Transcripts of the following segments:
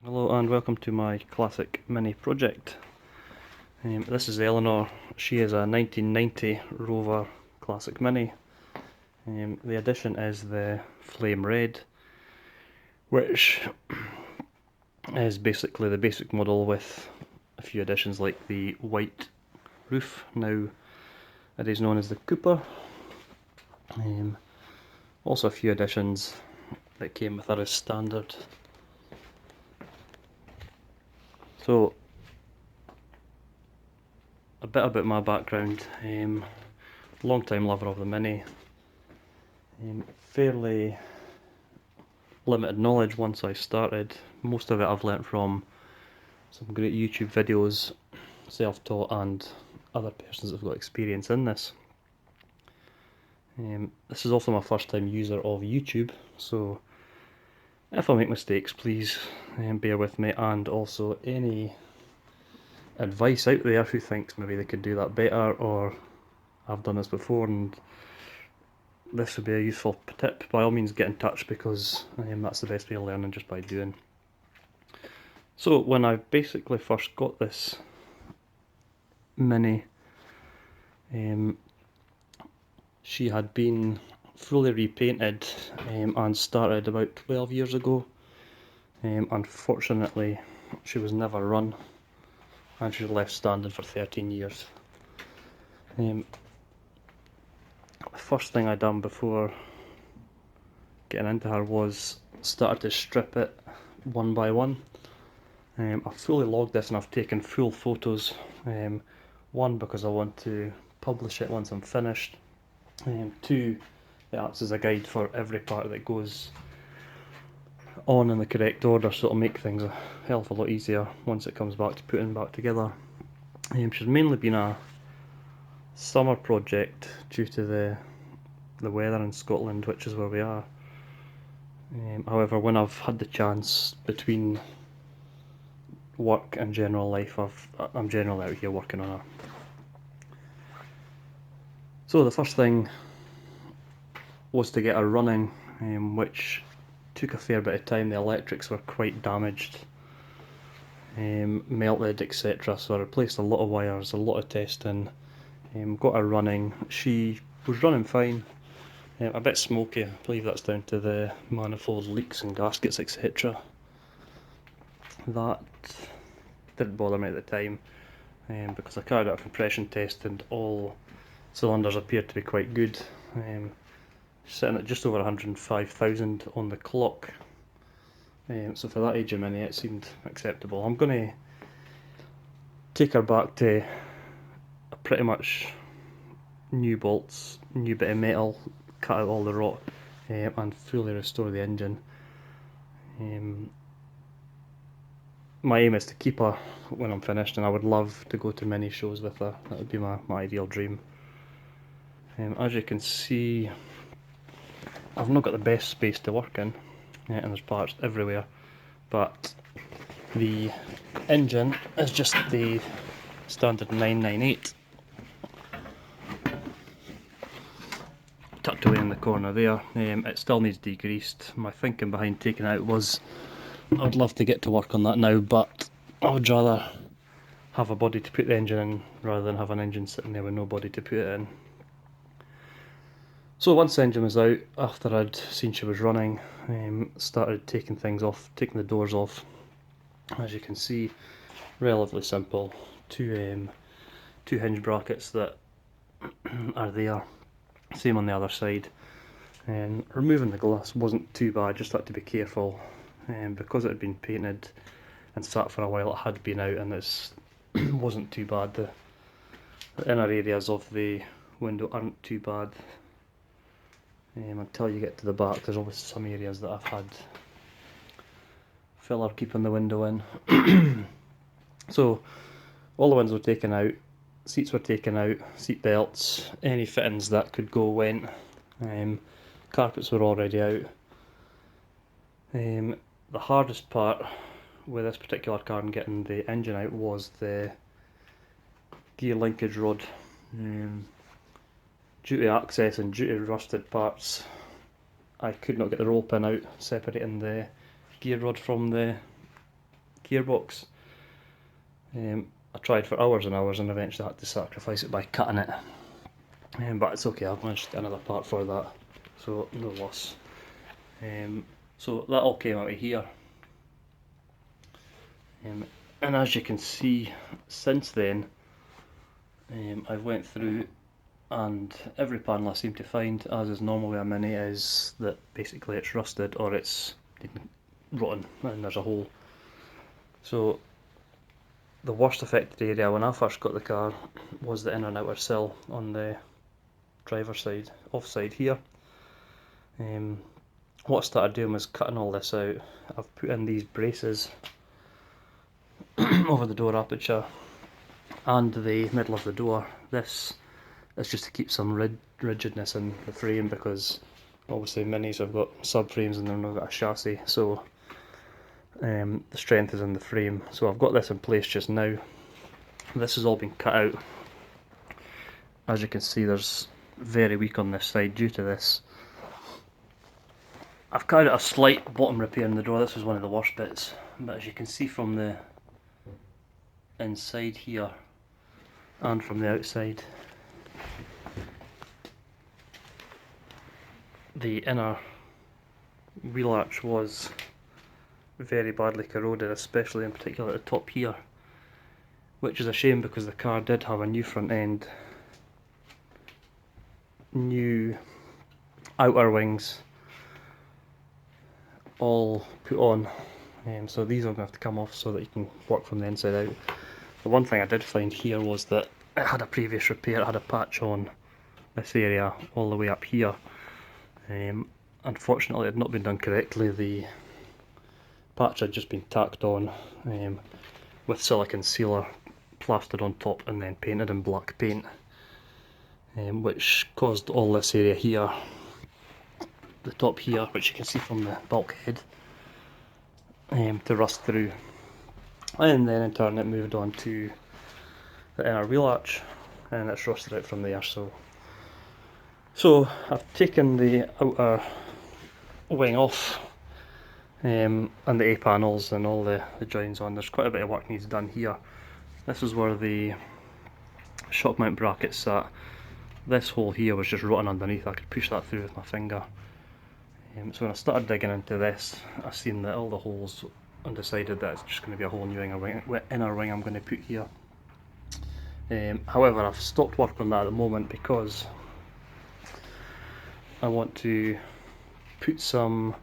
Hello and welcome to my classic mini project. This is Eleanor. She is a 1990 Rover Classic Mini. The addition is the Flame Red, which is basically the basic model with a few additions like the white roof. Now it is known as the Cooper. Also a few additions that came with her as standard. So a bit about my background. Long time lover of the Mini. Fairly limited knowledge once I started. Most of it I've learnt from some great YouTube videos, self-taught, and other persons that have got experience in this. This is also my first time user of YouTube, so if I make mistakes, please bear with me, and also any advice out there who thinks maybe they could do that better, or I've done this before and this would be a useful tip, by all means get in touch, because that's the best way of learning, just by doing. So when I basically first got this Mini, she had been fully repainted and started about 12 years ago. Unfortunately she was never run and she was left standing for 13 years. The first thing I done before getting into her was started to strip it one by one. I've fully logged this and I've taken full photos, one because I want to publish it once I'm finished, two, it acts as a guide for every part that goes on in the correct order, so it'll make things a hell of a lot easier once it comes back to putting back together. She's mainly been a summer project due to the weather in Scotland, which is where we are. However, when I've had the chance between work and general life, I'm generally out here working on her. So the first thing was to get her running, which took a fair bit of time. The electrics were quite damaged, melted, etc. So I replaced a lot of wires, a lot of testing, got her running. She was running fine, a bit smoky. I believe that's down to the manifold leaks and gaskets, etc. That didn't bother me at the time, because I carried out a compression test and all cylinders appeared to be quite good. Sitting at just over 105,000 on the clock, so for that age of Mini it seemed acceptable. I'm going to take her back to a pretty much new bolts, new bit of metal, cut out all the rot, and fully restore the engine. My aim is to keep her when I'm finished, and I would love to go to mini shows with her. That would be my ideal dream. As you can see, I've not got the best space to work in, and there's parts everywhere, but the engine is just the standard 998, tucked away in the corner there. It still needs degreased. My thinking behind taking it out was I would love to get to work on that now, but I would rather have a body to put the engine in rather than have an engine sitting there with no body to put it in. So once the engine was out, after I'd seen she was running, started taking things off, taking the doors off. As you can see, relatively simple. Two hinge brackets that are there, same on the other side. And removing the glass wasn't too bad, just had to be careful, because it had been painted and sat for a while. It had been out and this wasn't too bad. The inner areas of the window aren't too bad. Until you get to the back, there's obviously some areas that I've had filler keeping the window in. So all the windows were taken out, seats were taken out, seat belts, any fittings that could go went. Carpets were already out. The hardest part with this particular car and getting the engine out was the gear linkage rod. Due to access and due to rusted parts, I could not get the roll pin out separating the gear rod from the gearbox. I tried for hours and hours and eventually had to sacrifice it by cutting it. But it's okay, I've managed to get another part for that, so no loss. So that all came out of here. And as you can see, since then, I've went through, and every panel I seem to find, as is normal with a Mini, is that basically it's rusted or it's rotten and there's a hole. So the worst affected area when I first got the car was the inner and outer sill on the driver's side, offside here. What I started doing was cutting all this out. I've put in these braces over the door aperture and the middle of the door. This is just to keep some rigidness in the frame, because obviously Minis have got subframes and they've not got a chassis, so the strength is in the frame. So I've got this in place just now. This has all been cut out. As you can see, there's very weak on this side due to this. I've carried out a slight bottom repair in the door. This was one of the worst bits, but as you can see from the inside here and from the outside, the inner wheel arch was very badly corroded, especially in particular at the top here, which is a shame because the car did have a new front end, new outer wings all put on, so these are going to have to come off so that you can work from the inside out. The one thing I did find here was that it had a previous repair. It had a patch on this area all the way up here. Unfortunately it had not been done correctly. The patch had just been tacked on with silicone sealer plastered on top and then painted in black paint, which caused all this area here, the top here, which you can see from the bulkhead, to rust through. And then in turn it moved on to the inner wheel arch and it's rusted out from there. So I've taken the outer wing off, and the A panels and all the joins on. There's quite a bit of work needs done here. This is where the shock mount bracket sat. This hole here was just rotten underneath. I could push that through with my finger. So when I started digging into this, I seen that all the holes, and decided that it's just going to be a whole new inner wing I'm going to put here. However, I've stopped work on that at the moment because I want to put some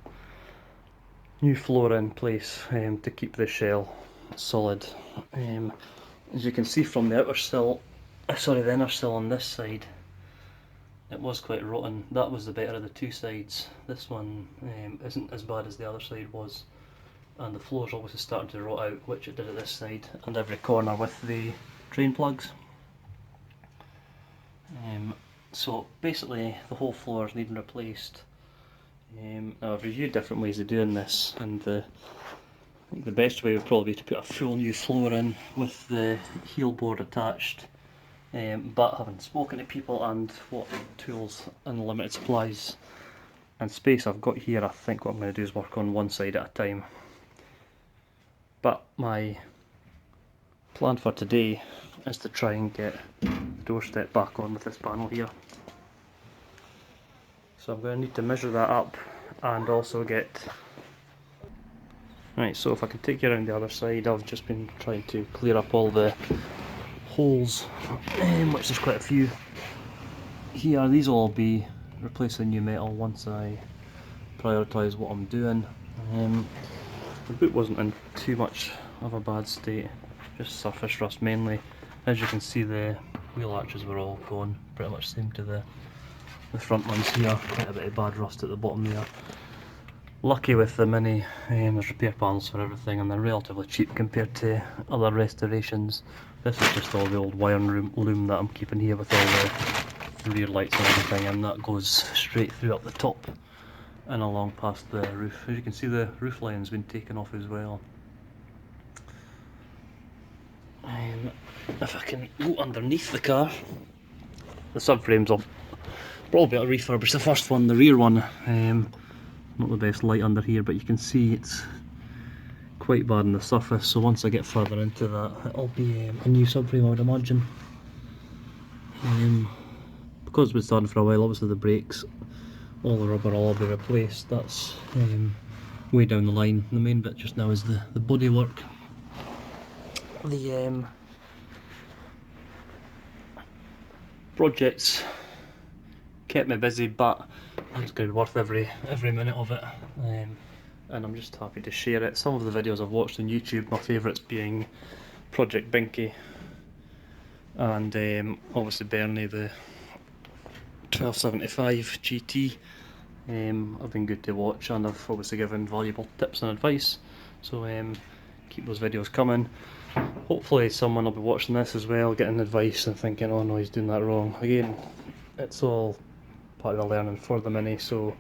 new floor in place to keep the shell solid. As you can see from the outer sill, the inner sill on this side, it was quite rotten. That was the better of the two sides. This one isn't as bad as the other side was, and the floor's obviously starting to rot out, which it did at this side and every corner with the drain plugs. So basically the whole floor is needing replaced. Now I've reviewed different ways of doing this, and I think the best way would probably be to put a full new floor in with the heel board attached. But having spoken to people and what tools and limited supplies and space I've got here, I think what I'm going to do is work on one side at a time. But my plan for today is to try and get the doorstep back on with this panel here. So I'm going to need to measure that up and also get... Right, so if I can take you around the other side, I've just been trying to clear up all the holes, which there's quite a few here. These will all be replacing new metal once I prioritise what I'm doing. The boot wasn't in too much of a bad state, just surface rust mainly. As you can see, the wheel arches were all gone, pretty much same to the front ones here. Quite a bit of bad rust at the bottom there. Lucky with the Mini, there's repair panels for everything and they're relatively cheap compared to other restorations. This is just all the old wiring loom that I'm keeping here with all the rear lights and everything, and that goes straight through up the top and along past the roof. As you can see, the roof line's been taken off as well. If I can go underneath the car, the subframes will probably be able to refurbish the first one, the rear one. Not the best light under here, but you can see it's quite bad on the surface, so once I get further into that, it'll be a new subframe, I would imagine. Because it's been starting for a while, obviously the brakes, all the rubber will all be replaced. That's way down the line. The main bit just now is the bodywork. The project's kept me busy, but it's going to be worth every minute of it. And I'm just happy to share it. Some of the videos I've watched on YouTube, my favourites being Project Binky and obviously Bernie, the 1275 GT. Have been good to watch, and I've obviously given valuable tips and advice, so keep those videos coming. Hopefully someone will be watching this as well, getting advice and thinking, oh no, he's doing that wrong. Again, it's all part of the learning for the Mini, so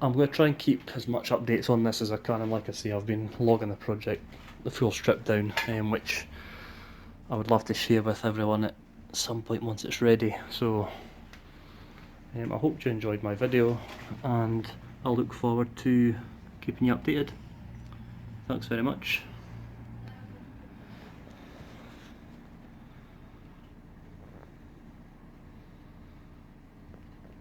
I'm going to try and keep as much updates on this as I can, and like I say, I've been logging the project, the full strip down, which I would love to share with everyone at some point once it's ready. So I hope you enjoyed my video, and I'll look forward to keeping you updated. Thanks very much.